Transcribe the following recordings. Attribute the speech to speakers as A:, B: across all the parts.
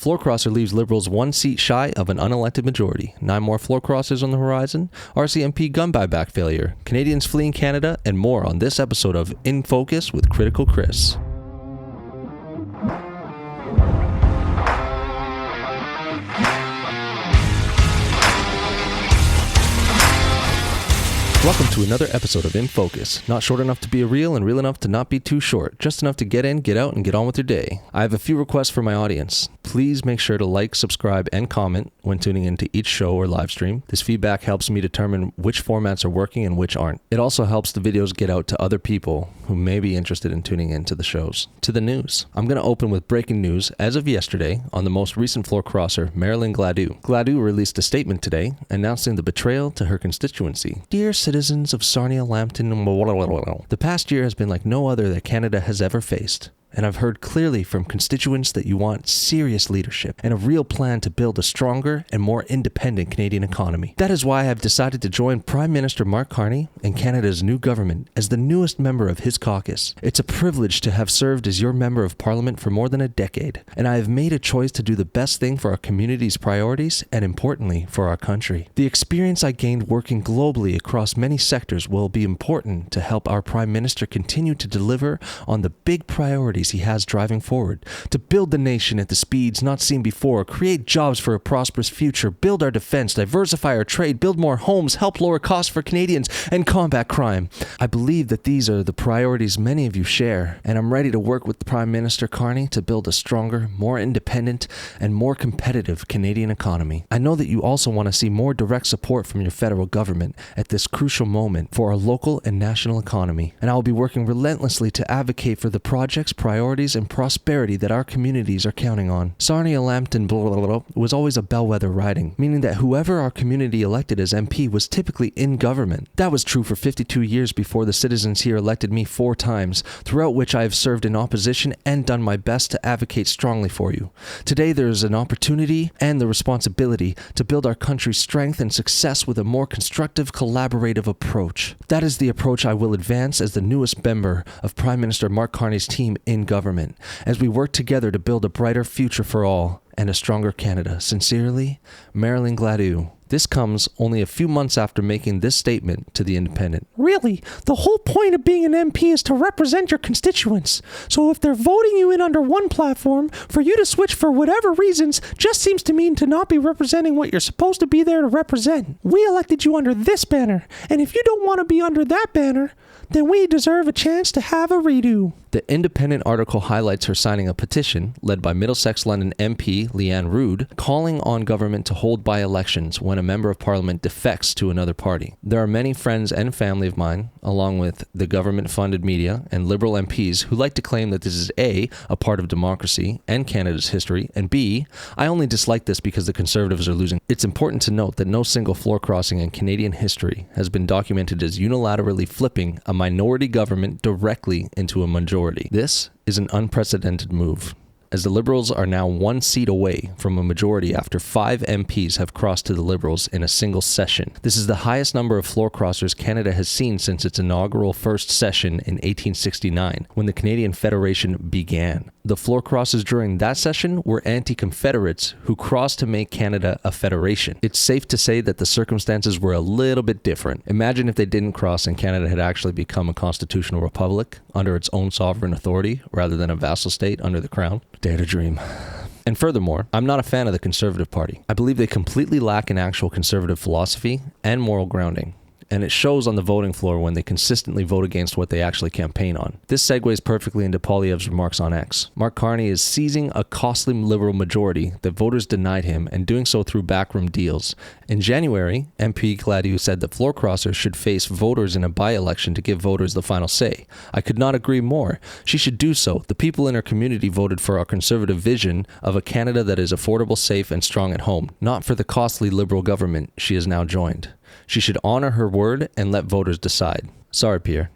A: Floor crosser leaves Liberals 1 seat shy of an unelected majority. 9 more floor crossers on the horizon. RCMP gun buyback failure. Canadians fleeing Canada, and more on this episode of In Focus with Critical Chris. Welcome to another episode of In Focus. Not short enough to be a reel and real enough to not be too short. Just enough to get in, get out, and get on with your day. I have a few requests for my audience. Please make sure to like, subscribe, and comment when tuning into each show or live stream. This feedback helps me determine which formats are working and which aren't. It also helps the videos get out to other people who may be interested in tuning into the shows. To the news. I'm going to open with breaking news as of yesterday on the most recent floor crosser, Marilyn Gladu. Gladu released a statement today announcing the betrayal to her constituency. Dear citizens of Sarnia-Lambton, the past year has been like no other that Canada has ever faced. And I've heard clearly from constituents that you want serious leadership and a real plan to build a stronger and more independent Canadian economy. That is why I have decided to join Prime Minister Mark Carney and Canada's new government as the newest member of his caucus. It's a privilege to have served as your member of parliament for more than a decade, and I have made a choice to do the best thing for our community's priorities and, importantly, for our country. The experience I gained working globally across many sectors will be important to help our Prime Minister continue to deliver on the big priorities he has driving forward, to build the nation at the speeds not seen before, create jobs for a prosperous future, build our defense, diversify our trade, build more homes, help lower costs for Canadians, and combat crime. I believe that these are the priorities many of you share, and I'm ready to work with Prime Minister Carney to build a stronger, more independent, and more competitive Canadian economy. I know that you also want to see more direct support from your federal government at this crucial moment for our local and national economy, and I will be working relentlessly to advocate for the project's priorities and prosperity that our communities are counting on. Sarnia-Lambton was always a bellwether riding, meaning that whoever our community elected as MP was typically in government. That was true for 52 years before the citizens here elected me 4 times, throughout which I have served in opposition and done my best to advocate strongly for you. Today there is an opportunity and the responsibility to build our country's strength and success with a more constructive, collaborative approach. That is the approach I will advance as the newest member of Prime Minister Mark Carney's team in government, as we work together to build a brighter future for all and a stronger Canada. Sincerely, Marilyn Gladu. This comes only a few months after making this statement to The Independent.
B: Really, the whole point of being an MP is to represent your constituents. So if they're voting you in under one platform, for you to switch for whatever reasons just seems to mean to not be representing what you're supposed to be there to represent. We elected you under this banner, and if you don't want to be under that banner, then we deserve a chance to have a redo.
A: The Independent article highlights her signing a petition, led by Middlesex London MP Leanne Rood, calling on government to hold by-elections when a member of parliament defects to another party. There are many friends and family of mine, along with the government-funded media and Liberal MPs, who like to claim that this is A, a part of democracy and Canada's history, and B, I only dislike this because the Conservatives are losing. It's important to note that no single floor crossing in Canadian history has been documented as unilaterally flipping a minority government directly into a majority. This is an unprecedented move, as the Liberals are now 1 seat away from a majority after 5 MPs have crossed to the Liberals in a single session. This is the highest number of floor crossers Canada has seen since its inaugural first session in 1869, when the Canadian Federation began. The floor crossers during that session were anti-Confederates who crossed to make Canada a federation. It's safe to say that the circumstances were a little bit different. Imagine if they didn't cross and Canada had actually become a constitutional republic under its own sovereign authority rather than a vassal state under the crown. Dare to dream. And furthermore, I'm not a fan of the Conservative Party. I believe they completely lack an actual conservative philosophy and moral grounding. And it shows on the voting floor when they consistently vote against what they actually campaign on. This segues perfectly into Poilievre's remarks on X. Mark Carney is seizing a costly Liberal majority that voters denied him and doing so through backroom deals. In January, MP Gladu said that floor crossers should face voters in a by-election to give voters the final say. I could not agree more. She should do so. The people in her community voted for our conservative vision of a Canada that is affordable, safe, and strong at home, not for the costly Liberal government she has now joined. She should honor her word and let voters decide. Sorry, Pierre.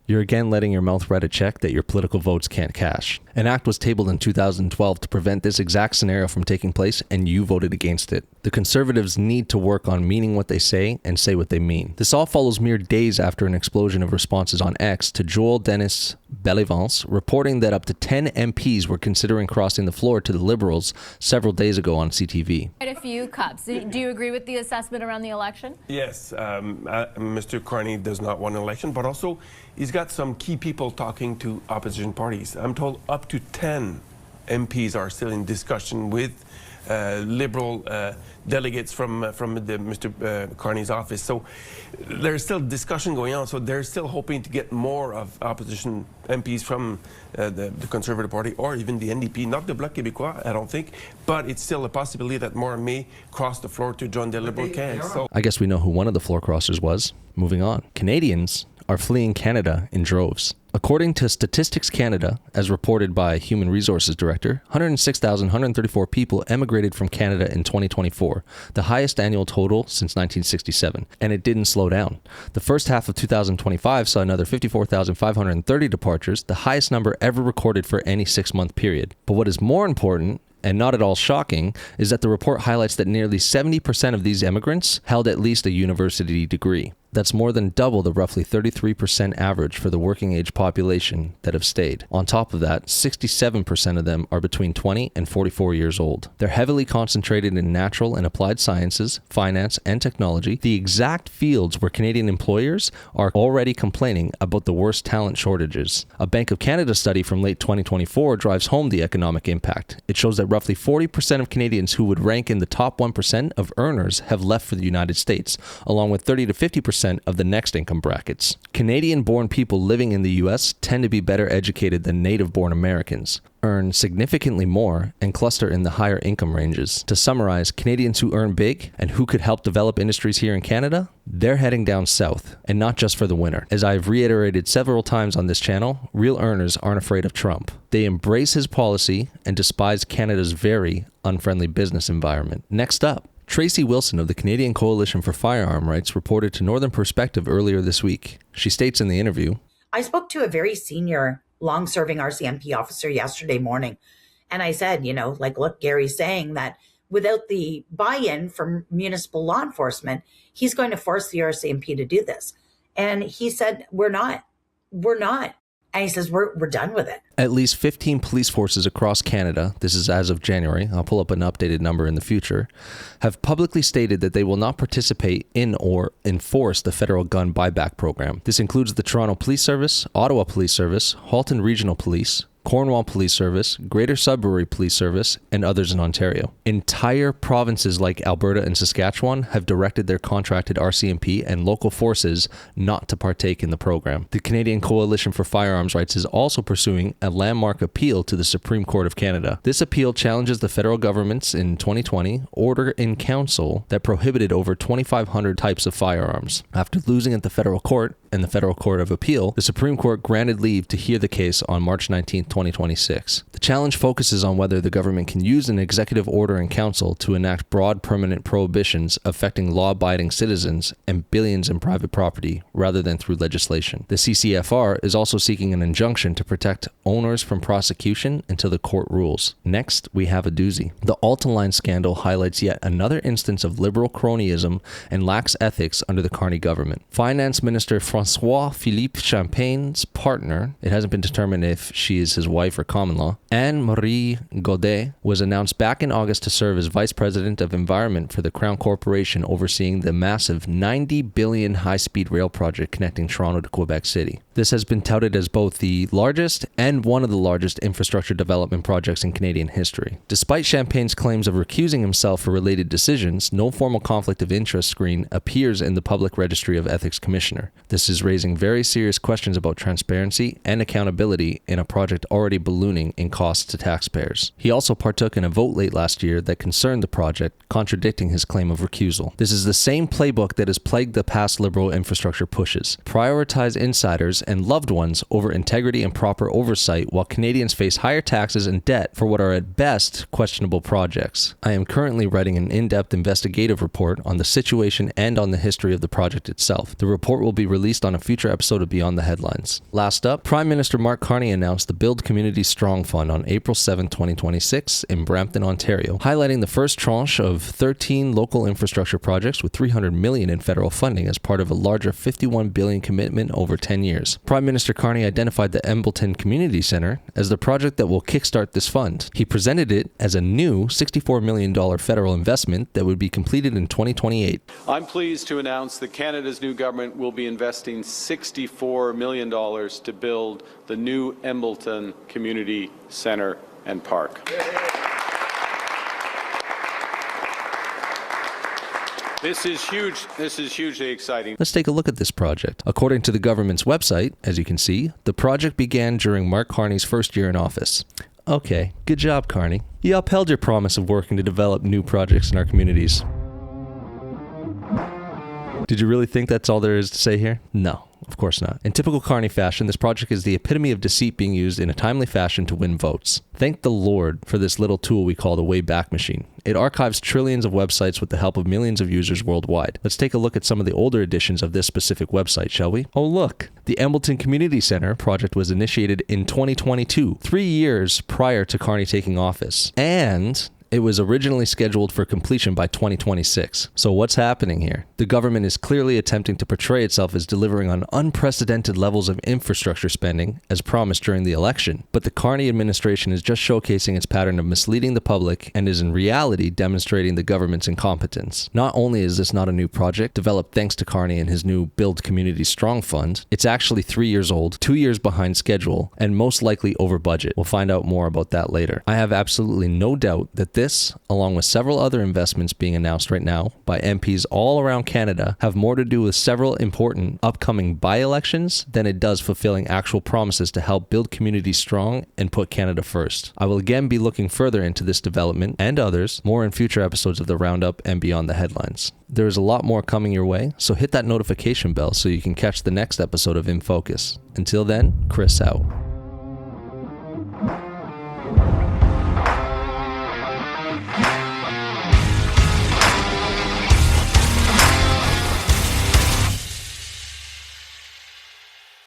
A: You're again letting your mouth write a check that your political votes can't cash. An act was tabled in 2012 to prevent this exact scenario from taking place, and you voted against it. The Conservatives need to work on meaning what they say and say what they mean. This all follows mere days after an explosion of responses on X to Joel Dennis Bellevance reporting that up to 10 MPs were considering crossing the floor to the Liberals several days ago on CTV.
C: Quite a few cups. Do you agree with the assessment around the election?
D: Yes, Mr. Carney does not want an election, but also he's got some key people talking to opposition parties. I'm told up to 10 MPs are still in discussion with Liberal delegates from Mr. Carney's office. So there's still discussion going on. So they're still hoping to get more of opposition MPs from the Conservative Party or even the NDP, not the Bloc Québécois, I don't think, but it's still a possibility that more may cross the floor to join the Liberal cans. So
A: I guess we know who one of the floor crossers was. Moving on. Canadians are fleeing Canada in droves. According to Statistics Canada, as reported by Human Resources Director, 106,134 people emigrated from Canada in 2024, the highest annual total since 1967, and it didn't slow down. The first half of 2025 saw another 54,530 departures, the highest number ever recorded for any 6-month period. But what is more important, and not at all shocking, is that the report highlights that nearly 70% of these immigrants held at least a university degree. That's more than double the roughly 33% average for the working age population that have stayed. On top of that, 67% of them are between 20 and 44 years old. They're heavily concentrated in natural and applied sciences, finance, and technology, the exact fields where Canadian employers are already complaining about the worst talent shortages. A Bank of Canada study from late 2024 drives home the economic impact. It shows that roughly 40% of Canadians who would rank in the top 1% of earners have left for the United States, along with 30 to 50% of the next income brackets. Canadian-born people living in the U.S. tend to be better educated than native-born Americans, earn significantly more, and cluster in the higher income ranges. To summarize, Canadians who earn big and who could help develop industries here in Canada, they're heading down south, and not just for the winter. As I've reiterated several times on this channel, real earners aren't afraid of Trump. They embrace his policy and despise Canada's very unfriendly business environment. Next up, Tracy Wilson of the Canadian Coalition for Firearm Rights reported to Northern Perspective earlier this week. She states in the interview,
E: I spoke to a very senior, long-serving RCMP officer yesterday morning, and I said, look, Gary's saying that without the buy-in from municipal law enforcement, he's going to force the RCMP to do this. And he said, we're not. And he says, we're done with it.
A: At least 15 police forces across Canada, this is as of January, I'll pull up an updated number in the future, have publicly stated that they will not participate in or enforce the federal gun buyback program. This includes the Toronto Police Service, Ottawa Police Service, Halton Regional Police, Cornwall Police Service, Greater Sudbury Police Service, and others in Ontario. Entire provinces like Alberta and Saskatchewan have directed their contracted RCMP and local forces not to partake in the program. The Canadian Coalition for Firearms Rights is also pursuing a landmark appeal to the Supreme Court of Canada. This appeal challenges the federal government's, in 2020, order in council that prohibited over 2,500 types of firearms. After losing at the federal court and the Federal Court of Appeal, the Supreme Court granted leave to hear the case on March 19, 2026. The challenge focuses on whether the government can use an executive order in council to enact broad permanent prohibitions affecting law-abiding citizens and billions in private property rather than through legislation. The CCFR is also seeking an injunction to protect owners from prosecution until the court rules. Next, we have a doozy. The Alto Scandal highlights yet another instance of liberal cronyism and lax ethics under the Carney government. Finance Minister François-Philippe Champagne's partner, it hasn't been determined if she is his wife or common law, Anne-Marie Godet, was announced back in August to serve as Vice President of Environment for the Crown Corporation overseeing the massive $90 billion high-speed rail project connecting Toronto to Quebec City. This has been touted as both the largest and one of the largest infrastructure development projects in Canadian history. Despite Champagne's claims of recusing himself for related decisions, no formal conflict of interest screen appears in the Public Registry of Ethics Commissioner. This is raising very serious questions about transparency and accountability in a project already ballooning in costs to taxpayers. He also partook in a vote late last year that concerned the project, contradicting his claim of recusal. This is the same playbook that has plagued the past Liberal infrastructure pushes. Prioritize insiders and loved ones over integrity and proper oversight while Canadians face higher taxes and debt for what are at best questionable projects. I am currently writing an in-depth investigative report on the situation and on the history of the project itself. The report will be released released on a future episode of Beyond the Headlines. Last up, Prime Minister Mark Carney announced the Build Community Strong Fund on April 7, 2026 in Brampton, Ontario, highlighting the first tranche of 13 local infrastructure projects with $300 million in federal funding as part of a larger $51 billion commitment over 10 years. Prime Minister Carney identified the Embleton Community Centre as the project that will kickstart this fund. He presented it as a new $64 million federal investment that would be completed in 2028.
F: I'm pleased to announce that Canada's new government will be investing $64 million to build the new Embleton Community Centre and Park. This is huge. This is hugely exciting.
A: Let's take a look at this project. According to the government's website, as you can see, the project began during Mark Carney's first year in office. Okay, good job, Carney. You upheld your promise of working to develop new projects in our communities. Did you really think that's all there is to say here? No. Of course not. In typical Carney fashion, this project is the epitome of deceit being used in a timely fashion to win votes. Thank the Lord for this little tool we call the Wayback Machine. It archives trillions of websites with the help of millions of users worldwide. Let's take a look at some of the older editions of this specific website, shall we? Oh look, the Embleton Community Centre project was initiated in 2022, 3 years prior to Carney taking office. And it was originally scheduled for completion by 2026. So what's happening here? The government is clearly attempting to portray itself as delivering on unprecedented levels of infrastructure spending as promised during the election. But the Carney administration is just showcasing its pattern of misleading the public and is in reality demonstrating the government's incompetence. Not only is this not a new project developed thanks to Carney and his new Build Community Strong Fund, it's actually 3 years old, 2 years behind schedule, and most likely over budget. We'll find out more about that later. I have absolutely no doubt that this, along with several other investments being announced right now by MPs all around Canada, have more to do with several important upcoming by-elections than it does fulfilling actual promises to help build communities strong and put Canada first. I will again be looking further into this development and others, more in future episodes of the Roundup and Beyond the Headlines. There is a lot more coming your way, so hit that notification bell so you can catch the next episode of In Focus. Until then, Chris out.